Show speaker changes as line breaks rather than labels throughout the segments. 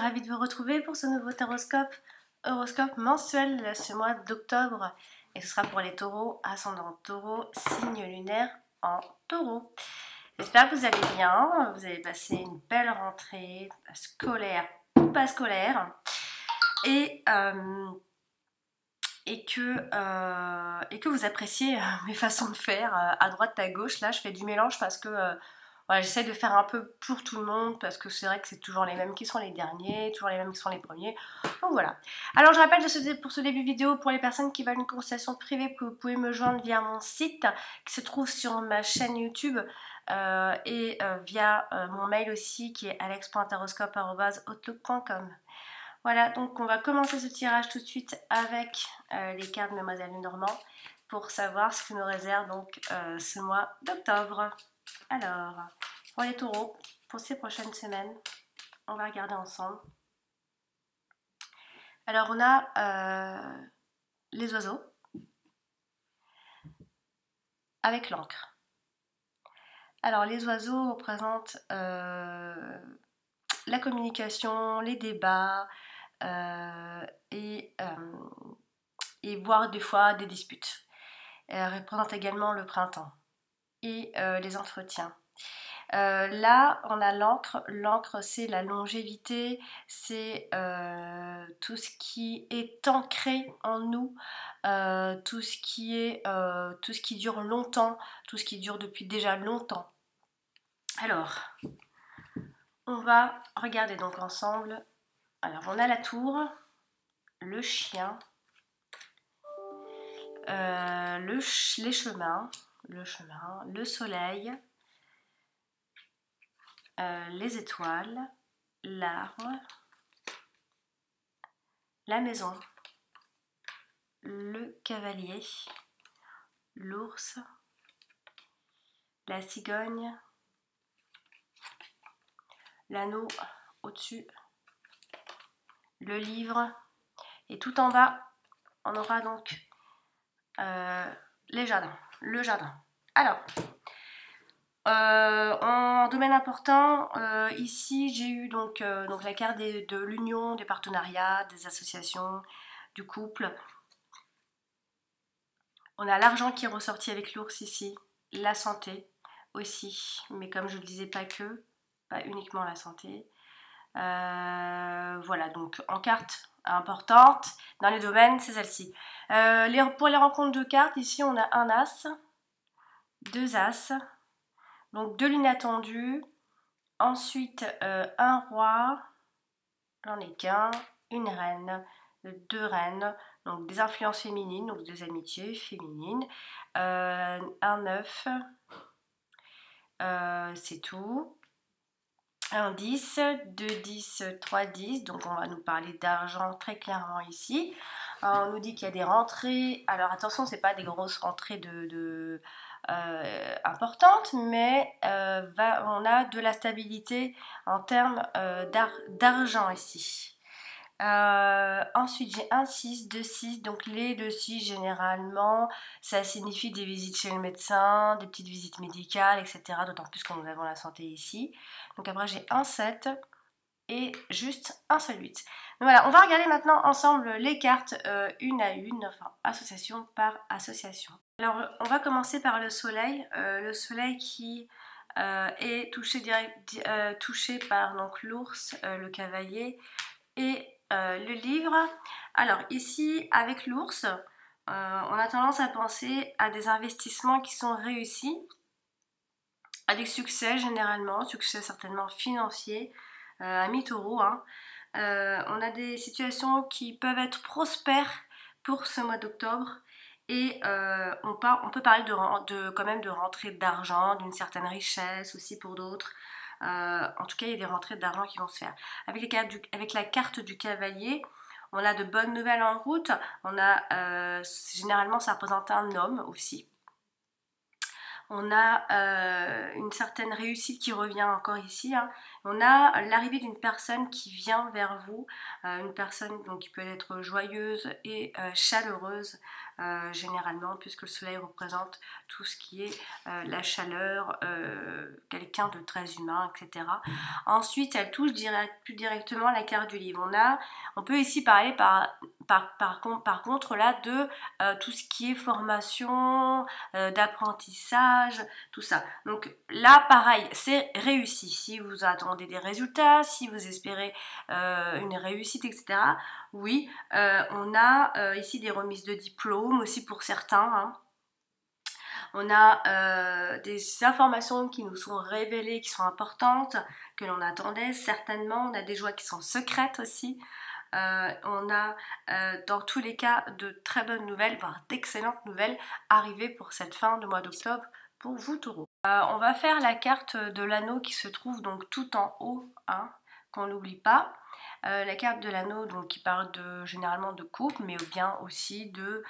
ravie de vous retrouver pour ce nouveau horoscope mensuel de ce mois d'octobre. Et ce sera pour les taureaux, ascendant taureau, signe lunaire en taureau. J'espère que vous allez bien, vous avez passé une belle rentrée scolaire ou pas scolaire. Et que vous appréciez mes façons de faire à droite, à gauche. Là, je fais du mélange parce que voilà, j'essaie de faire un peu pour tout le monde parce que c'est vrai que c'est toujours les mêmes qui sont les derniers, toujours les mêmes qui sont les premiers. Donc voilà. Alors je rappelle pour ce début vidéo, pour les personnes qui veulent une consultation privée, que vous pouvez me joindre via mon site qui se trouve sur ma chaîne YouTube via mon mail aussi qui est alex.horoscope@outlook.com. Voilà, donc on va commencer ce tirage tout de suite avec les cartes de Mademoiselle Lenormand pour savoir ce que nous réserve donc ce mois d'octobre. Alors, pour les taureaux, pour ces prochaines semaines, on va regarder ensemble. Alors on a les oiseaux avec l'encre. Alors les oiseaux représentent la communication, les débats et voire des fois des disputes. Elle représente également le printemps et les entretiens. Là, on a l'encre. L'encre, c'est la longévité, c'est tout ce qui est ancré en nous, tout ce qui dure longtemps, tout ce qui dure depuis déjà longtemps. Alors, on va regarder donc ensemble. Alors, on a la tour, le chien, les chemins, le soleil, les étoiles, l'arbre, la maison, le cavalier, l'ours, la cigogne, l'anneau au-dessus, le livre, et tout en bas, on aura donc le jardin. Alors, en domaine important, ici j'ai eu donc la carte de l'union, des partenariats, des associations, du couple. On a l'argent qui est ressorti avec l'ours ici, la santé aussi, mais comme je le disais, pas uniquement la santé. Voilà, donc en carte importante dans les domaines, c'est celle-ci. Pour les rencontres de cartes, ici on a un as, deux as, donc de l'inattendu, ensuite un roi, j'en ai qu'un, une reine, deux reines, donc des influences féminines, donc des amitiés féminines, un œuf, c'est tout. Un 10, 2 10, 3 10, donc on va nous parler d'argent très clairement ici. On nous dit qu'il y a des rentrées, alors attention, c'est pas des grosses rentrées importantes, mais on a de la stabilité en termes d'argent ici. Ensuite j'ai un 6, 2 6, donc les 2 6 généralement ça signifie des visites chez le médecin, des petites visites médicales, etc. D'autant plus que nous avons la santé ici. Donc après j'ai un 7 et juste un seul 8. Donc voilà, on va regarder maintenant ensemble les cartes une à une, enfin association par association. Alors on va commencer par le soleil qui est touché par donc l'ours, le cavalier et le livre. Alors ici avec l'ours, on a tendance à penser à des investissements qui sont réussis, à des succès généralement, succès certainement financiers, à mi-taureau. Hein. On a des situations qui peuvent être prospères pour ce mois d'octobre et on peut parler quand même de rentrée d'argent, d'une certaine richesse aussi pour d'autres. En tout cas, il y a des rentrées d'argent qui vont se faire. Avec la carte du cavalier, on a de bonnes nouvelles en route. On a généralement, ça représente un homme aussi. On a une certaine réussite qui revient encore ici, hein, On a l'arrivée d'une personne qui vient vers vous, une personne donc, qui peut être joyeuse et chaleureuse généralement, puisque le soleil représente tout ce qui est la chaleur, quelqu'un de très humain, etc. Ensuite, elle touche plus directement la carte du livre. On peut ici parler par contre là de tout ce qui est formation, d'apprentissage, tout ça. Donc là, pareil, c'est réussi. Si vous attendez des résultats, si vous espérez une réussite, etc. Oui, on a ici des remises de diplômes aussi pour certains. Hein. On a des informations qui nous sont révélées, qui sont importantes, que l'on attendait certainement. On a des joies qui sont secrètes aussi. On a dans tous les cas de très bonnes nouvelles, voire d'excellentes nouvelles arrivées pour cette fin de mois d'octobre pour vous Taureau. On va faire la carte de l'anneau qui se trouve donc tout en haut, hein, qu'on n'oublie pas. La carte de l'anneau donc qui parle généralement de couple, mais bien aussi de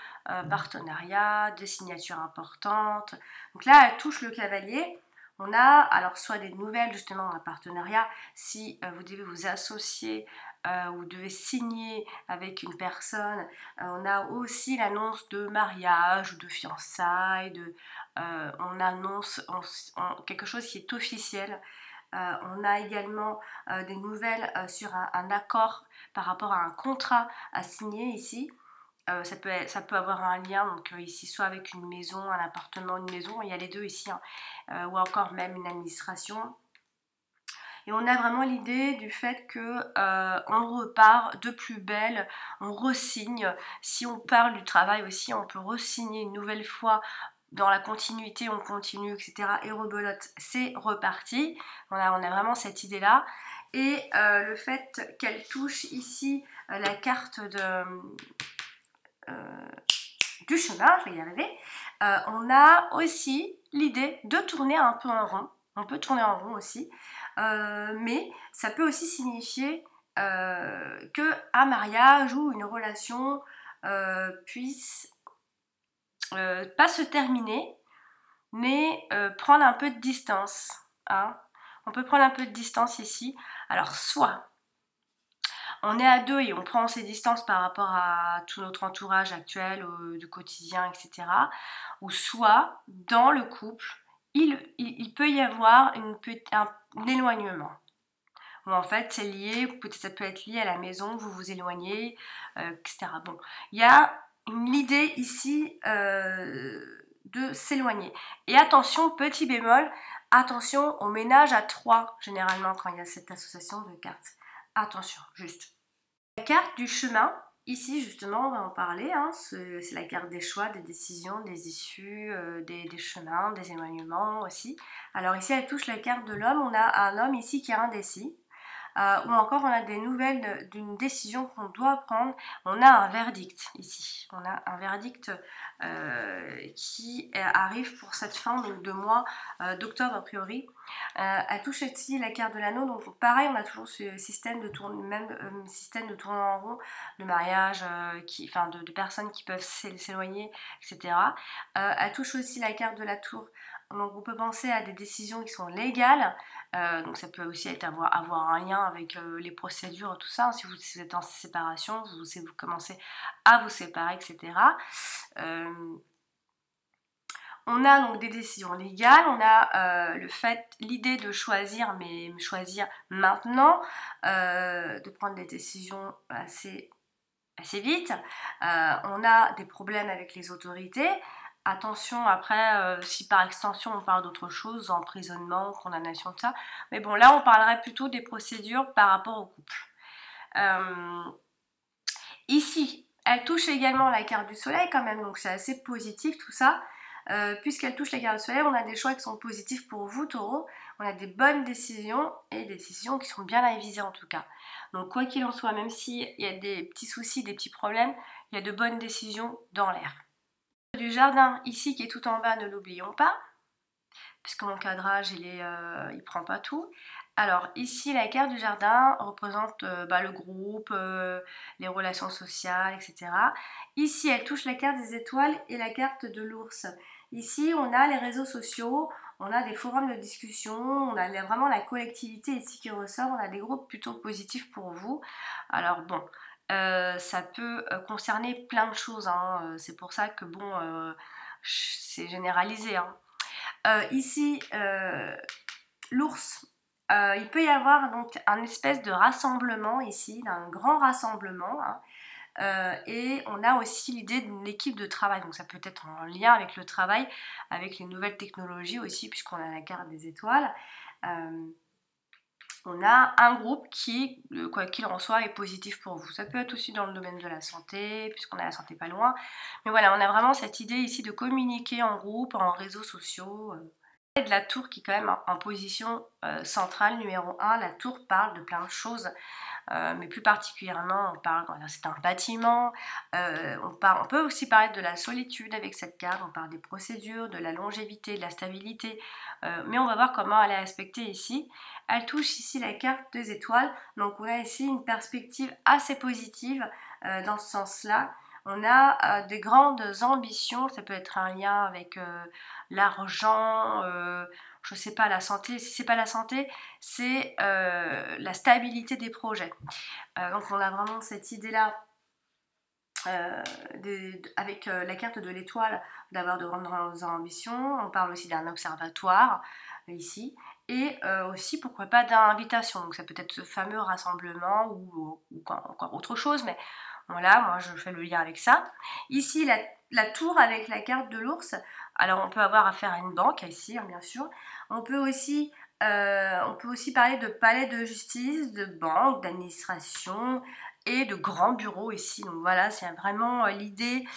partenariat, de signatures importantes. Donc là, elle touche le cavalier. On a alors soit des nouvelles justement d'un partenariat, si vous devez vous associer ou devez signer avec une personne. On a aussi l'annonce de mariage ou de fiançailles, on annonce quelque chose qui est officiel. On a également des nouvelles sur un accord par rapport à un contrat à signer ici. Ça peut avoir un lien, donc ici soit avec une maison, un appartement, une maison, il y a les deux ici, hein, ou encore même une administration. Et on a vraiment l'idée du fait que on repart de plus belle, on resigne. Si on parle du travail aussi, on peut resigner une nouvelle fois. Dans la continuité, on continue, etc. Et rebelote, c'est reparti. On a vraiment cette idée-là. Et le fait qu'elle touche ici la carte du chemin, je vais y arriver, on a aussi l'idée de tourner un peu en rond. On peut tourner en rond aussi, mais ça peut aussi signifier qu'un mariage ou une relation puisse pas se terminer, mais prendre un peu de distance. Hein. On peut prendre un peu de distance ici. Alors, soit on est à deux et on prend ses distances par rapport à tout notre entourage actuel, du quotidien, etc. Ou soit, dans le couple, il peut y avoir un éloignement. Ou en fait, c'est lié, peut-être ça peut être lié à la maison, vous vous éloignez, etc. Bon, il y a l'idée ici de s'éloigner. Et attention, petit bémol, attention au ménage à 3, généralement, quand il y a cette association de cartes. Attention, juste. La carte du chemin, ici justement, on va en parler, hein, c'est la carte des choix, des décisions, des issues, des chemins, des éloignements aussi. Alors ici, elle touche la carte de l'homme, on a un homme ici qui est indécis. Ou encore on a des nouvelles d'une décision qu'on doit prendre. On a un verdict ici, on a un verdict qui arrive pour cette fin de mois d'octobre a priori. Elle touche ici la carte de l'anneau, donc pareil on a toujours ce système de tourner, système de tourner en rond, de mariage, de personnes qui peuvent s'éloigner, etc. Elle touche aussi la carte de la tour. Donc on peut penser à des décisions qui sont légales, donc ça peut aussi avoir un lien avec les procédures, tout ça. Si vous êtes en séparation, vous commencez à vous séparer, etc. On a donc des décisions légales, on a l'idée de choisir, mais choisir maintenant, de prendre des décisions assez vite. On a des problèmes avec les autorités. Attention après, si par extension on parle d'autre chose, emprisonnement, condamnation, tout ça. Mais bon, là on parlerait plutôt des procédures par rapport au couple. Ici, elle touche également la carte du soleil quand même, donc c'est assez positif tout ça. Puisqu'elle touche la carte du soleil, on a des choix qui sont positifs pour vous, Taureau. On a des bonnes décisions et des décisions qui sont bien avisées en tout cas. Donc quoi qu'il en soit, même s'il y a des petits soucis, des petits problèmes, il y a de bonnes décisions dans l'air. Du jardin ici qui est tout en bas, ne l'oublions pas, puisque mon cadrage il prend pas tout. Alors ici la carte du jardin représente le groupe, les relations sociales, etc. Ici elle touche la carte des étoiles et la carte de l'ours. Ici on a les réseaux sociaux, On a des forums de discussion, on a vraiment la collectivité ici qui ressort, on a des groupes plutôt positifs pour vous. Alors bon, ça peut concerner plein de choses, hein. C'est pour ça que bon, c'est généralisé, hein. Ici, l'ours, il peut y avoir donc un espèce de rassemblement ici, d'un grand rassemblement, hein. Et on a aussi l'idée d'une équipe de travail, donc ça peut être en lien avec le travail, avec les nouvelles technologies aussi, puisqu'on a la carte des étoiles. On a un groupe qui, quoi qu'il en soit, est positif pour vous. Ça peut être aussi dans le domaine de la santé, puisqu'on a la santé pas loin. Mais voilà, on a vraiment cette idée ici de communiquer en groupe, en réseaux sociaux. Et de la tour qui est quand même en position centrale, numéro 1. La tour parle de plein de choses. Mais plus particulièrement, on parle, c'est un bâtiment, on peut aussi parler de la solitude avec cette carte, on parle des procédures, de la longévité, de la stabilité, mais on va voir comment elle est respectée ici. Elle touche ici la carte des étoiles, donc on a ici une perspective assez positive dans ce sens-là. On a des grandes ambitions, ça peut être un lien avec l'argent, je sais pas, la santé. Si c'est pas la santé, c'est la stabilité des projets. Donc on a vraiment cette idée-là avec la carte de l'étoile d'avoir de grandes ambitions. On parle aussi d'un observatoire ici et aussi pourquoi pas d'invitation. Donc ça peut être ce fameux rassemblement ou encore autre chose, mais voilà, moi je fais le lien avec ça. Ici la tour avec la carte de l'ours. Alors on peut avoir affaire à une banque ici, hein, bien sûr. On peut aussi parler de palais de justice, de banque, d'administration et de grands bureaux ici. Donc voilà, c'est vraiment l'idée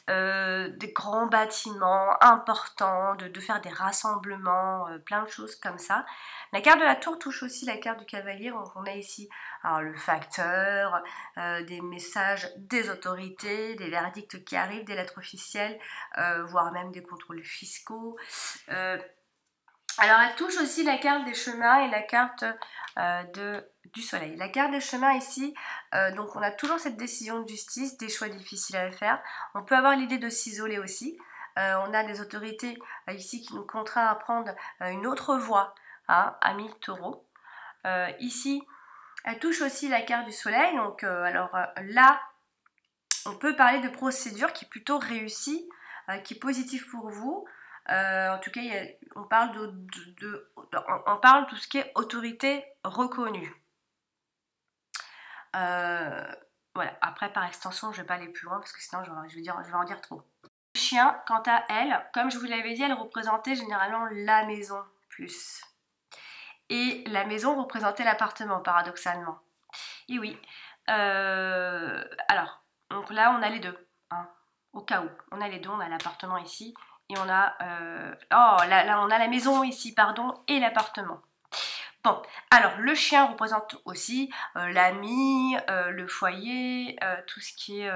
des grands bâtiments importants, de faire des rassemblements, plein de choses comme ça. La carte de la tour touche aussi la carte du cavalier. Donc on a ici alors, le facteur, des messages des autorités, des verdicts qui arrivent, des lettres officielles, voire même des contrôles fiscaux. Alors elle touche aussi la carte des chemins et la carte du soleil. La carte des chemins ici, donc on a toujours cette décision de justice, des choix difficiles à faire. On peut avoir l'idée de s'isoler aussi. On a des autorités ici qui nous contraignent à prendre une autre voie, hein, amis taureaux. Ici, elle touche aussi la carte du soleil. Donc là, on peut parler de procédure qui est plutôt réussie, qui est positive pour vous. En tout cas, on parle on parle de tout ce qui est autorité reconnue. Voilà. Après, par extension, je ne vais pas aller plus loin parce que sinon, je vais en dire trop. Le chien, quant à elle, comme je vous l'avais dit, elle représentait généralement la maison plus. Et la maison représentait l'appartement, paradoxalement. Et oui. Alors, donc là, on a les deux. Hein, au cas où. On a les deux, on a l'appartement ici. Et on a... là, on a la maison ici, pardon, et l'appartement. Bon, alors le chien représente aussi l'ami, le foyer, tout ce qui est...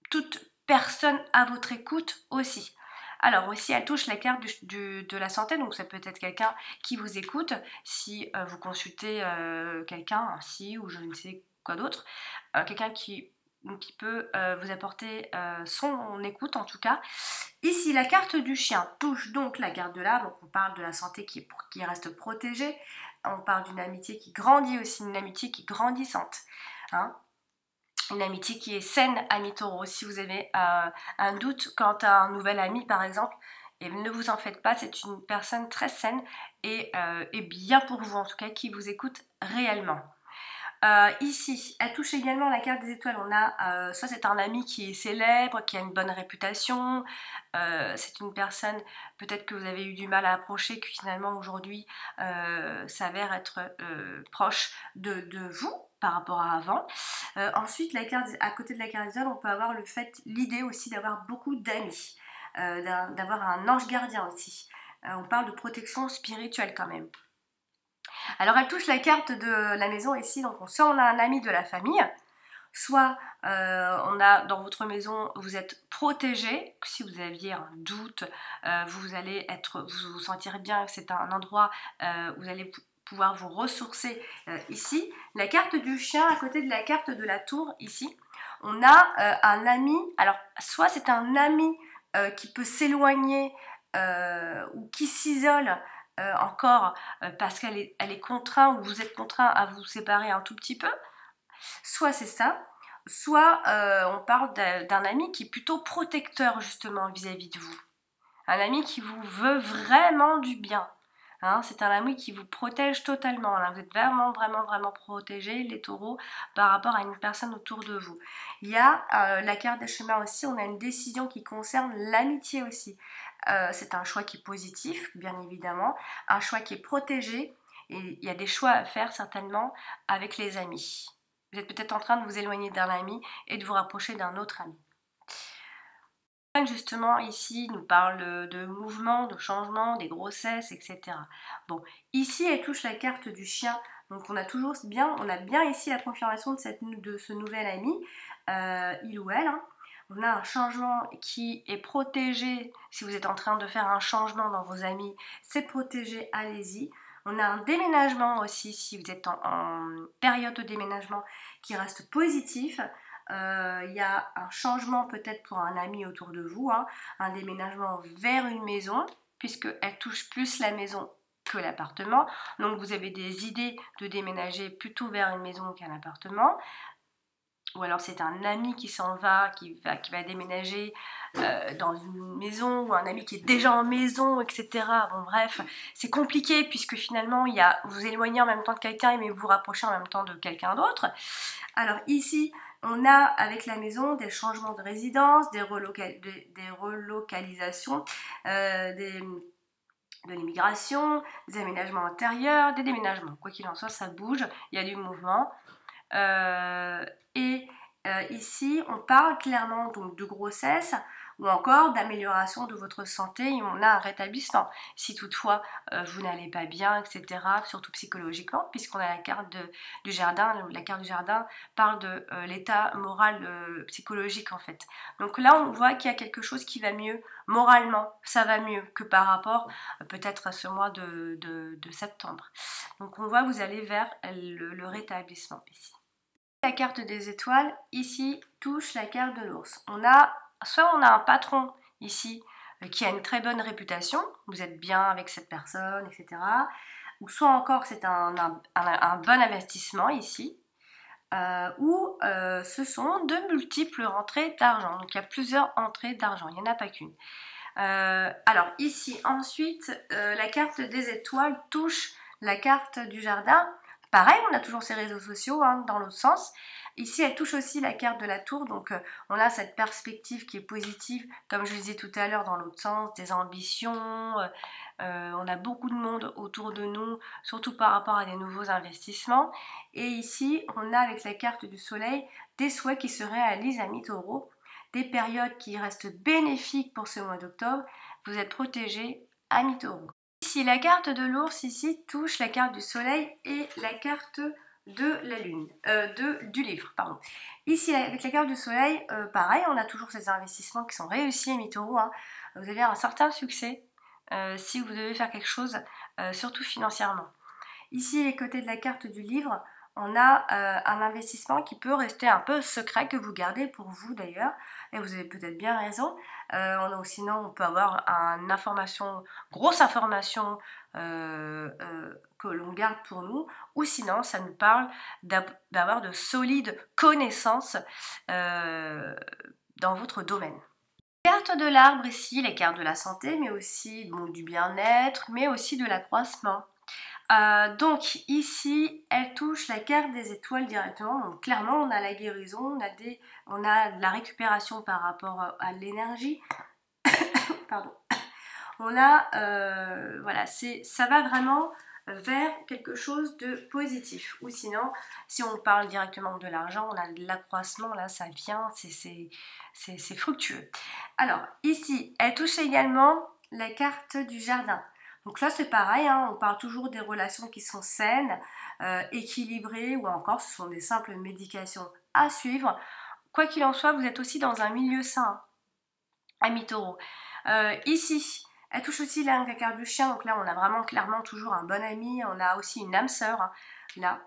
toute personne à votre écoute aussi. Alors aussi, elle touche la carte de la santé, donc ça peut être quelqu'un qui vous écoute, si vous consultez quelqu'un, un psy ou je ne sais quoi d'autre, quelqu'un qui peut vous apporter son écoute en tout cas. Ici, la carte du chien touche donc la carte de l'âme, donc on parle de la santé qui reste protégée, on parle d'une amitié qui grandit aussi, une amitié qui est grandissante, hein. Une amitié qui est saine, ami taureau. Si vous avez un doute quant à un nouvel ami par exemple, et ne vous en faites pas, c'est une personne très saine et bien pour vous en tout cas, qui vous écoute réellement. Ici, elle touche également la carte des étoiles. On a, soit c'est un ami qui est célèbre, qui a une bonne réputation, c'est une personne peut-être que vous avez eu du mal à approcher, qui finalement aujourd'hui s'avère être proche de vous par rapport à avant. Ensuite, à côté de la carte des étoiles, on peut avoir l'idée aussi d'avoir beaucoup d'amis, d'avoir un ange gardien aussi. On parle de protection spirituelle quand même. Alors elle touche la carte de la maison ici, donc soit on a un ami de la famille, soit on a dans votre maison, vous êtes protégé, si vous aviez un doute, vous vous sentirez bien que c'est un endroit où vous allez pouvoir vous ressourcer ici. La carte du chien à côté de la carte de la tour ici, on a un ami, alors soit c'est un ami qui peut s'éloigner ou qui s'isole encore parce qu'elle est contrainte ou vous êtes contraint à vous séparer un tout petit peu, soit c'est ça, soit on parle d'un ami qui est plutôt protecteur justement vis-à-vis de vous. Un ami qui vous veut vraiment du bien. Hein, c'est un ami qui vous protège totalement. Là. Vous êtes vraiment, vraiment, vraiment protégés, les taureaux, par rapport à une personne autour de vous. Il y a la carte des chemins aussi, on a une décision qui concerne l'amitié aussi. C'est un choix qui est positif, bien évidemment, un choix qui est protégé, et il y a des choix à faire certainement avec les amis. Vous êtes peut-être en train de vous éloigner d'un ami et de vous rapprocher d'un autre ami. Justement ici nous parle de mouvement, de changement, des grossesses, etc. Bon, ici elle touche la carte du chien, donc on a bien ici la confirmation de ce nouvel ami, il ou elle. Hein. On a un changement qui est protégé, si vous êtes en train de faire un changement dans vos amis, c'est protégé, allez-y. On a un déménagement aussi, si vous êtes en période de déménagement, qui reste positif. Il y a un changement peut-être pour un ami autour de vous, hein, un déménagement vers une maison, puisqu'elle touche plus la maison que l'appartement. Donc vous avez des idées de déménager plutôt vers une maison qu'un appartement. Ou alors c'est un ami qui s'en va, qui va déménager dans une maison, ou un ami qui est déjà en maison, etc. Bon bref, c'est compliqué puisque finalement vous vous éloignez en même temps de quelqu'un mais vous vous rapprochez en même temps de quelqu'un d'autre. Alors ici, on a avec la maison des changements de résidence, des relocalisations, de l'immigration, des aménagements intérieurs, des déménagements. Quoi qu'il en soit, ça bouge, il y a du mouvement. Ici, on parle clairement donc de grossesse ou encore d'amélioration de votre santé et on a un rétablissement. Si toutefois vous n'allez pas bien, etc., surtout psychologiquement, puisqu'on a la carte du jardin, la carte du jardin parle de l'état moral psychologique en fait. Donc là, on voit qu'il y a quelque chose qui va mieux, moralement, ça va mieux que par rapport peut-être à ce mois de septembre. Donc on voit que vous allez vers le rétablissement ici. La carte des étoiles, ici, touche la carte de l'ours. Soit on a un patron ici qui a une très bonne réputation, vous êtes bien avec cette personne, etc. Ou soit encore c'est un bon investissement ici, ou ce sont de multiples rentrées d'argent. Donc il y a plusieurs entrées d'argent, il n'y en a pas qu'une. Alors ici, ensuite, la carte des étoiles touche la carte du jardin. Pareil, on a toujours ces réseaux sociaux hein, dans l'autre sens. Ici, elle touche aussi la carte de la tour, donc on a cette perspective qui est positive, comme je le disais tout à l'heure, dans l'autre sens, des ambitions. On a beaucoup de monde autour de nous, surtout par rapport à des nouveaux investissements. Et ici, on a avec la carte du soleil des souhaits qui se réalisent à mi-taureau, des périodes qui restent bénéfiques pour ce mois d'octobre. Vous êtes protégé à mi-taureau. Ici, la carte de l'ours ici touche la carte du soleil et la carte de la lune, du livre, pardon. Ici, avec la carte du soleil, pareil, on a toujours ces investissements qui sont réussis à mi-taureau. Hein. Vous avez un certain succès si vous devez faire quelque chose, surtout financièrement. Ici, les côtés de la carte du livre, on a un investissement qui peut rester un peu secret, que vous gardez pour vous d'ailleurs, et vous avez peut-être bien raison. Sinon, on peut avoir une information, grosse information que l'on garde pour nous, ou sinon, ça nous parle d'avoir de solides connaissances dans votre domaine. Carte de l'arbre ici, les cartes de la santé, mais aussi du bien-être, mais aussi de l'accroissement. Donc ici, elle touche la carte des étoiles directement. Donc clairement, on a la guérison, on a de la récupération par rapport à l'énergie. Pardon. On a, voilà, ça va vraiment vers quelque chose de positif. Ou sinon, si on parle directement de l'argent, on a de l'accroissement, là, ça vient, c'est fructueux. Alors ici, elle touche également la carte du jardin. Donc là c'est pareil, hein, on parle toujours des relations qui sont saines, équilibrées ou encore ce sont des simples médications à suivre. Quoi qu'il en soit, vous êtes aussi dans un milieu sain, à mi-taureau. Ici, elle touche aussi la carte du chien, donc là on a vraiment clairement toujours un bon ami, on a aussi une âme sœur, hein, là.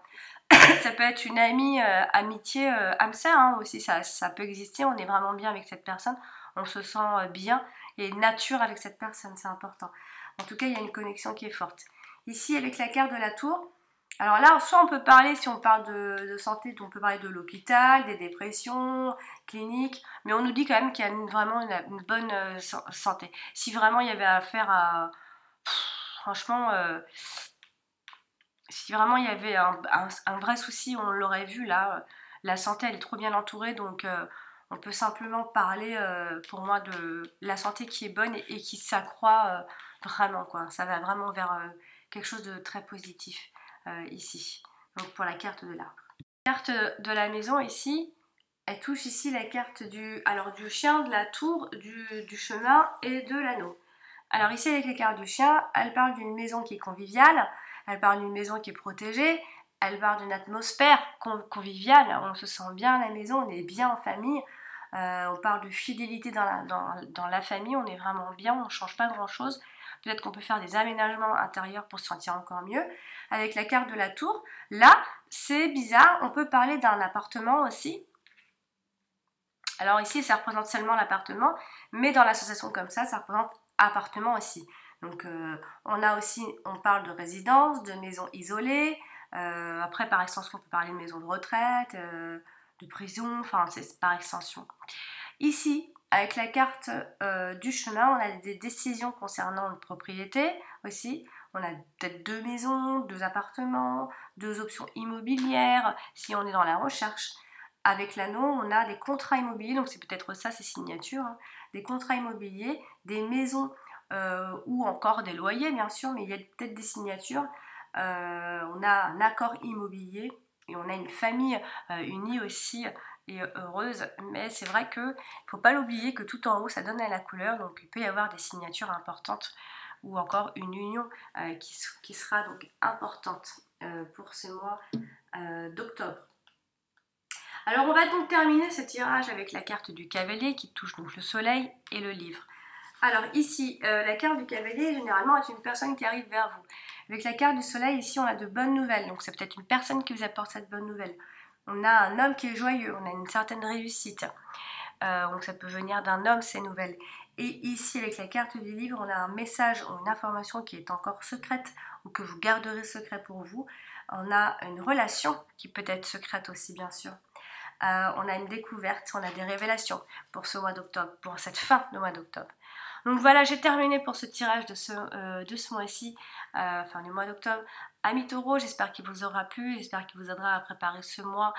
Ça peut être une amie, amitié, âme sœur hein, aussi, ça peut exister, on est vraiment bien avec cette personne. on se sent bien et nature avec cette personne, c'est important. En tout cas, il y a une connexion qui est forte. Ici, avec la carte de la tour, alors là, soit on peut parler, si on parle de santé, on peut parler de l'hôpital, des dépressions, cliniques, mais on nous dit quand même qu'il y a vraiment une bonne santé. Si vraiment il y avait affaire à... franchement, si vraiment il y avait un vrai souci, on l'aurait vu là. La santé, elle est trop bien entourée, donc on peut simplement parler, pour moi, de la santé qui est bonne et qui s'accroît vraiment, quoi. Ça va vraiment vers quelque chose de très positif ici. Donc pour la carte de l'arbre. La carte de la maison ici, elle touche ici la carte du chien, de la tour, du chemin et de l'anneau. Alors ici avec la carte du chien, elle parle d'une maison qui est conviviale, elle parle d'une maison qui est protégée, elle parle d'une atmosphère conviviale, on se sent bien à la maison, on est bien en famille, on parle de fidélité dans la famille, on est vraiment bien, on ne change pas grand chose. Peut-être qu'on peut faire des aménagements intérieurs pour se sentir encore mieux. Avec la carte de la tour, là, c'est bizarre, on peut parler d'un appartement aussi. Alors ici, ça représente seulement l'appartement, mais dans l'association comme ça représente appartement aussi. Donc on parle de résidence, de maison isolée, après par extension on peut parler de maison de retraite, de prison, enfin c'est par extension. Ici, avec la carte du chemin, on a des décisions concernant une propriété aussi. On a peut-être 2 maisons, 2 appartements, 2 options immobilières, si on est dans la recherche. Avec l'anneau, on a des contrats immobiliers, donc c'est peut-être ça, ces signatures, hein. Des contrats immobiliers, des maisons ou encore des loyers, bien sûr, mais il y a peut-être des signatures. On a un accord immobilier et on a une famille unie aussi et heureuse, mais c'est vrai qu'il ne faut pas l'oublier que tout en haut, ça donne à la couleur, donc il peut y avoir des signatures importantes ou encore une union qui sera donc importante pour ce mois d'octobre. Alors on va donc terminer ce tirage avec la carte du cavalier qui touche donc le soleil et le livre. Alors ici, la carte du cavalier généralement est une personne qui arrive vers vous. Avec la carte du soleil, ici on a de bonnes nouvelles, donc c'est peut-être une personne qui vous apporte cette bonne nouvelle. On a un homme qui est joyeux, on a une certaine réussite. Donc ça peut venir d'un homme ces nouvelles. Et ici avec la carte du livre, on a un message ou une information qui est encore secrète ou que vous garderez secret pour vous. On a une relation qui peut être secrète aussi bien sûr. On a une découverte, on a des révélations pour ce mois d'octobre, pour cette fin de mois d'octobre. Donc voilà, j'ai terminé pour ce tirage de ce mois-ci, fin du mois d'octobre. Amis taureaux, j'espère qu'il vous aura plu, j'espère qu'il vous aidera à préparer ce mois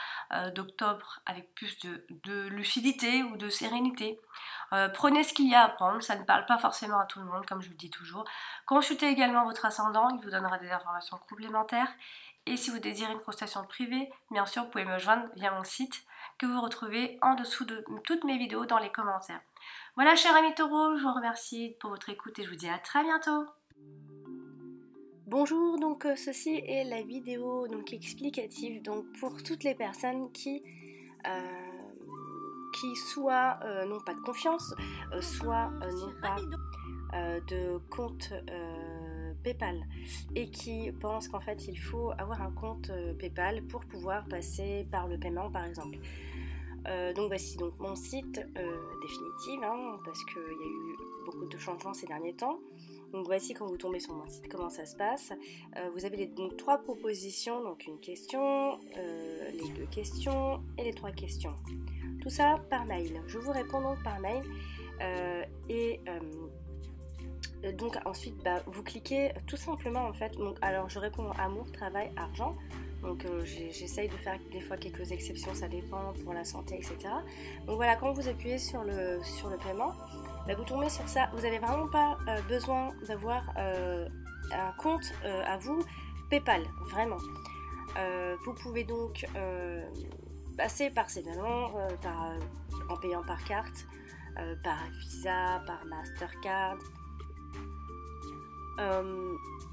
d'octobre avec plus de lucidité ou de sérénité. Prenez ce qu'il y a à prendre, ça ne parle pas forcément à tout le monde, comme je vous le dis toujours. Consultez également votre ascendant, il vous donnera des informations complémentaires. Et si vous désirez une consultation privée, bien sûr, vous pouvez me joindre via mon site que vous retrouvez en dessous de toutes mes vidéos dans les commentaires. Voilà, chers amis taureaux, je vous remercie pour votre écoute et je vous dis à très bientôt. Bonjour, donc ceci est la vidéo donc explicative donc pour toutes les personnes qui soit n'ont pas de confiance, soit n'ont pas de compte PayPal et qui pensent qu'en fait il faut avoir un compte PayPal pour pouvoir passer par le paiement par exemple. Donc voici donc mon site définitif, hein, parce qu'il y a eu beaucoup de changements ces derniers temps. Donc voici quand vous tombez sur mon site comment ça se passe. Vous avez donc 3 propositions, donc une question, les 2 questions et les 3 questions. Tout ça par mail. Je vous réponds donc par mail donc ensuite vous cliquez tout simplement en fait. Donc, alors je réponds amour, travail, argent. Donc j'essaye de faire des fois quelques exceptions, ça dépend pour la santé, etc. Donc voilà, quand vous appuyez sur le paiement, vous tombez sur ça. Vous n'avez vraiment pas besoin d'avoir un compte à vous PayPal, vraiment. Vous pouvez donc passer par ces paiements en payant par carte, par Visa, par Mastercard.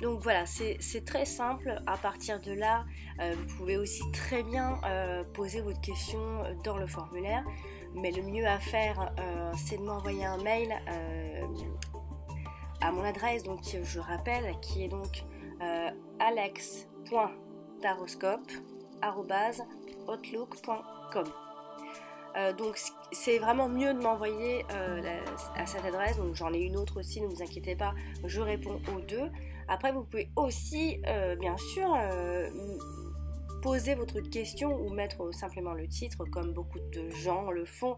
Donc voilà, c'est très simple. À partir de là, vous pouvez aussi très bien poser votre question dans le formulaire, mais le mieux à faire c'est de m'envoyer un mail à mon adresse, donc je rappelle, qui est donc alex.taroscope@outlook.com. Donc c'est vraiment mieux de m'envoyer à cette adresse. Donc j'en ai une autre aussi, ne vous inquiétez pas, je réponds aux deux. Après vous pouvez aussi bien sûr poser votre question ou mettre simplement le titre comme beaucoup de gens le font.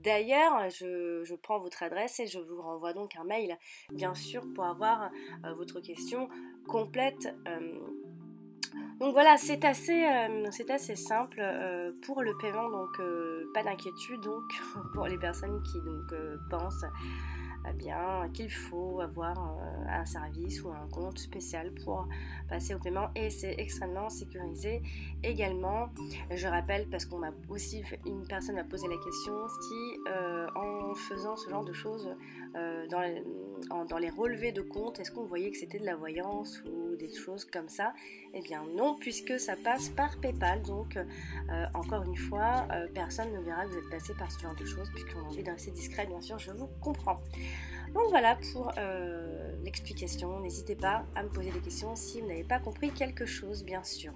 D'ailleurs, je prends votre adresse et je vous renvoie donc un mail bien sûr pour avoir votre question complète. Donc voilà, c'est assez simple pour le paiement, donc pas d'inquiétude donc pour les personnes qui donc pensent bien qu'il faut avoir un service ou un compte spécial pour passer au paiement, et c'est extrêmement sécurisé également. Je rappelle, parce qu'on m'a aussi une personne m'a posé la question, si en faisant ce genre de choses dans les relevés de compte, est-ce qu'on voyait que c'était de la voyance ou des choses comme ça? Eh bien non, puisque ça passe par PayPal, donc encore une fois, personne ne verra que vous êtes passé par ce genre de choses, puisqu'on a envie de rester discret, bien sûr, je vous comprends. Donc voilà pour l'explication. N'hésitez pas à me poser des questions si vous n'avez pas compris quelque chose, bien sûr.